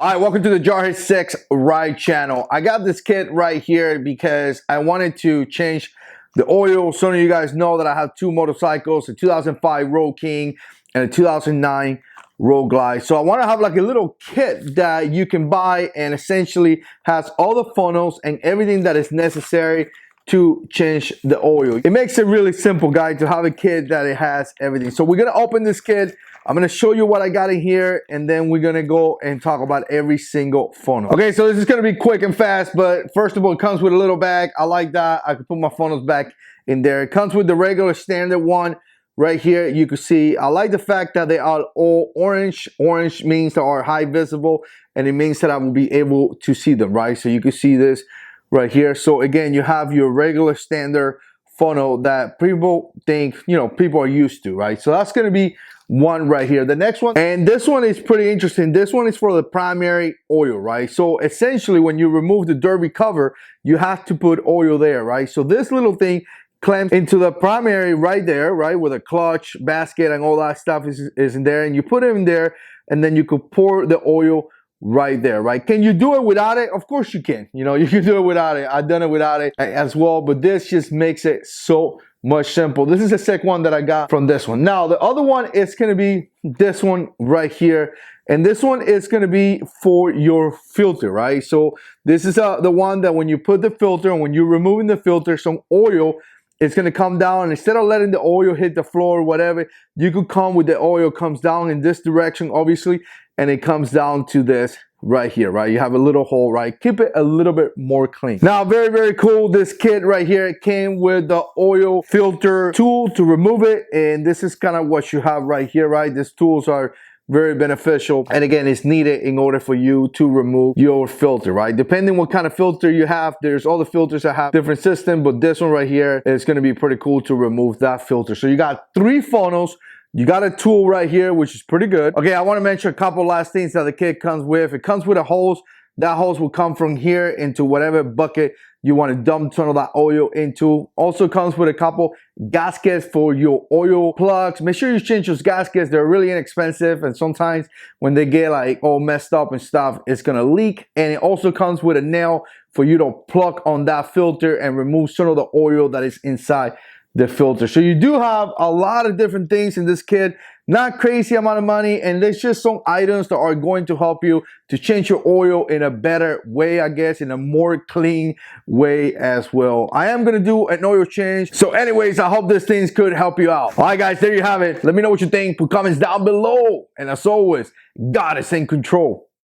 All right, welcome to the Jarhead 6 Ride channel. I got this kit right here because I wanted to change the oil. Some of you guys know that I have two motorcycles, a 2005 Road King and a 2009 Road Glide. So I want to have like a little kit that you can buy and essentially has all the funnels and everything that is necessary to change the oil. It makes it really simple, guys, to have a kit that it has everything. So we're going to open this kit. I'm going to show you what I got in here, and then we're going to go and talk about every single funnel. Okay, so this is going to be quick and fast, but first of all, it comes with a little bag. I like that. I can put my funnels back in there. It comes with the regular standard one right here. You can see, I like the fact that they are all orange. Orange means they are high visible, and it means that I will be able to see them, right? So you can see this right here. So again, you have your regular standard funnel that people think, people are used to, right? So that's going to be one right here. The next one, and this one is pretty interesting. This one is for the primary oil, right? So essentially when you remove the derby cover, you have to put oil there, right? So this little thing clamps into the primary right there, right? With a clutch, basket, and all that stuff is in there. And you put it in there, and then you could pour the oil right there, right? Can you do it without it? Of course you can. You can do it without it. I've done it without it as well, but this just makes it so much simple. This is the second one that I got from this one. Now the other one is going to be this one right here, and this one is going to be for your filter, right? So this is the one that when you put the filter and when you're removing the filter, some oil is going to come down, and instead of letting the oil hit the floor or whatever, you could come with the oil comes down in this direction, obviously, and it comes down to this right here, right? You have a little hole, right? Keep it a little bit more clean. Now, very, very cool. This kit right here, it came with the oil filter tool to remove it. And this is kind of what you have right here, right? These tools are very beneficial. And again, it's needed in order for you to remove your filter, right? Depending what kind of filter you have, there's all the filters that have different system, but this one right here is going to be pretty cool to remove that filter. So you got 3 funnels. You got a tool right here, which is pretty good. Okay, I want to mention a couple last things that the kit comes with. It comes with a hose. That hose will come from here into whatever bucket you want to dump some of that oil into. Also comes with a couple gaskets for your oil plugs. Make sure you change those gaskets. They're really inexpensive, and sometimes when they get like all messed up and stuff, it's gonna leak. And it also comes with a nail for you to plug on that filter and remove some of the oil that is inside the filter. So you do have a lot of different things in this kit. Not crazy amount of money, and there's just some items that are going to help you to change your oil in a better way, I guess, in a more clean way as well. I am gonna do an oil change. So anyways, I hope these things could help you out. All right, guys, there you have it. Let me know what you think. Put comments down below. And as always, God is in control.